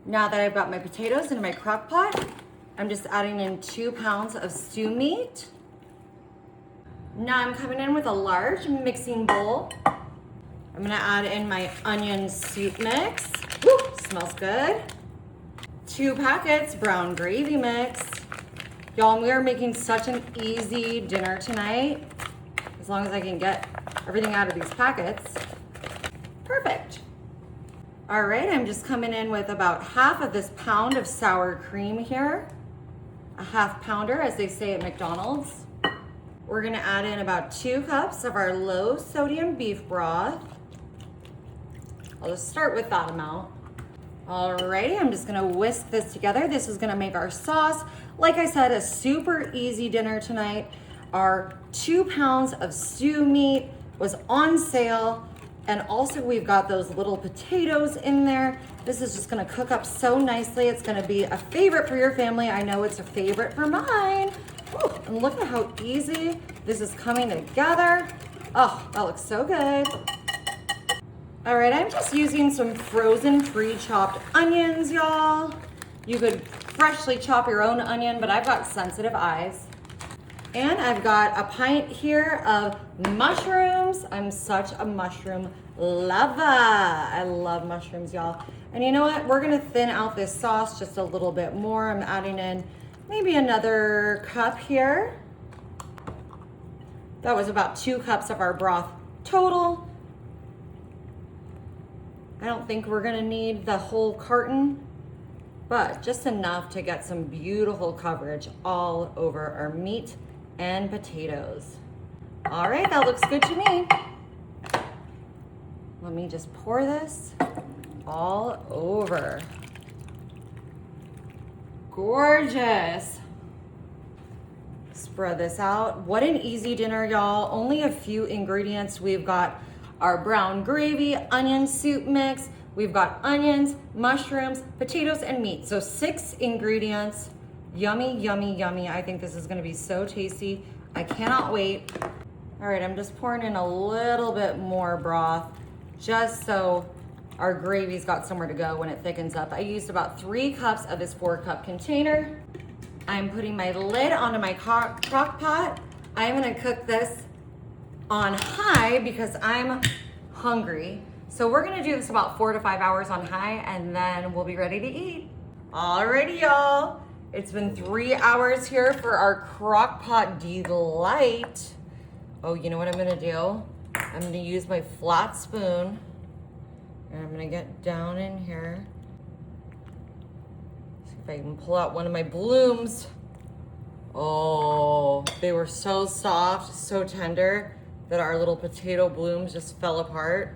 Now that I've got my potatoes in my crock pot, I'm just adding in 2 pounds of stew meat. Now I'm coming in with a large mixing bowl. I'm gonna add in my onion soup mix. Woo, smells good. 2 packets brown gravy mix. Y'all, we are making such an easy dinner tonight. As long as I can get everything out of these packets. Perfect. All right, I'm just coming in with about half of this pound of sour cream here. A half pounder, as they say at McDonald's. We're gonna add in about 2 cups of our low sodium beef broth. I'll just start with that amount. Alrighty, I'm just gonna whisk this together. This is gonna make our sauce. Like I said, a super easy dinner tonight. Our 2 pounds of stew meat was on sale. And also we've got those little potatoes in there. This is just gonna cook up so nicely. It's gonna be a favorite for your family. I know it's a favorite for mine. Ooh, and look at how easy this is coming together. Oh, that looks so good. All right, I'm just using some frozen pre-chopped onions, y'all. You could freshly chop your own onion, but I've got sensitive eyes. And I've got a pint here of mushrooms. I'm such a mushroom lover. I love mushrooms, y'all. And you know what? We're gonna thin out this sauce just a little bit more. I'm adding in maybe another cup here. That was about 2 cups of our broth total. I don't think we're gonna need the whole carton, but just enough to get some beautiful coverage all over our meat and potatoes. All right, that looks good to me. Let me just pour this all over. Gorgeous. Spread this out. What an easy dinner, y'all. Only a few ingredients. We've got our brown gravy, onion soup mix. We've got onions, mushrooms, potatoes, and meat. So 6 ingredients. Yummy, yummy, yummy. I think this is gonna be so tasty. I cannot wait. All right, I'm just pouring in a little bit more broth just so our gravy's got somewhere to go when it thickens up. I used about 3 cups of this 4-cup container. I'm putting my lid onto my crock pot. I'm gonna cook this on high because I'm hungry. So we're gonna do this about 4 to 5 hours on high, and then we'll be ready to eat. Alrighty, y'all. It's been 3 hours here for our crock pot delight. Oh, you know what I'm gonna do? I'm gonna use my flat spoon, and I'm gonna get down in here. See if I can pull out one of my blooms. Oh, they were so soft, so tender that our little potato blooms just fell apart.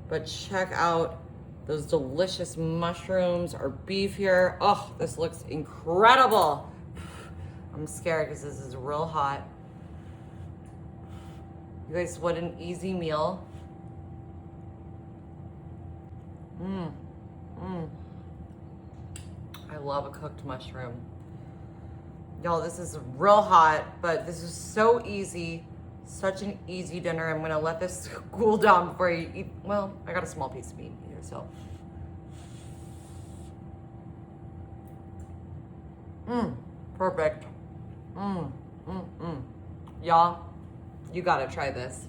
But check out those delicious mushrooms, our beef here. Oh, this looks incredible. I'm scared because this is real hot. You guys, what an easy meal. I love a cooked mushroom. Y'all, this is real hot, but this is so easy. Such an easy dinner. I'm gonna let this cool down before you eat. Well, I got a small piece of meat here, so. Perfect. Y'all, you gotta try this.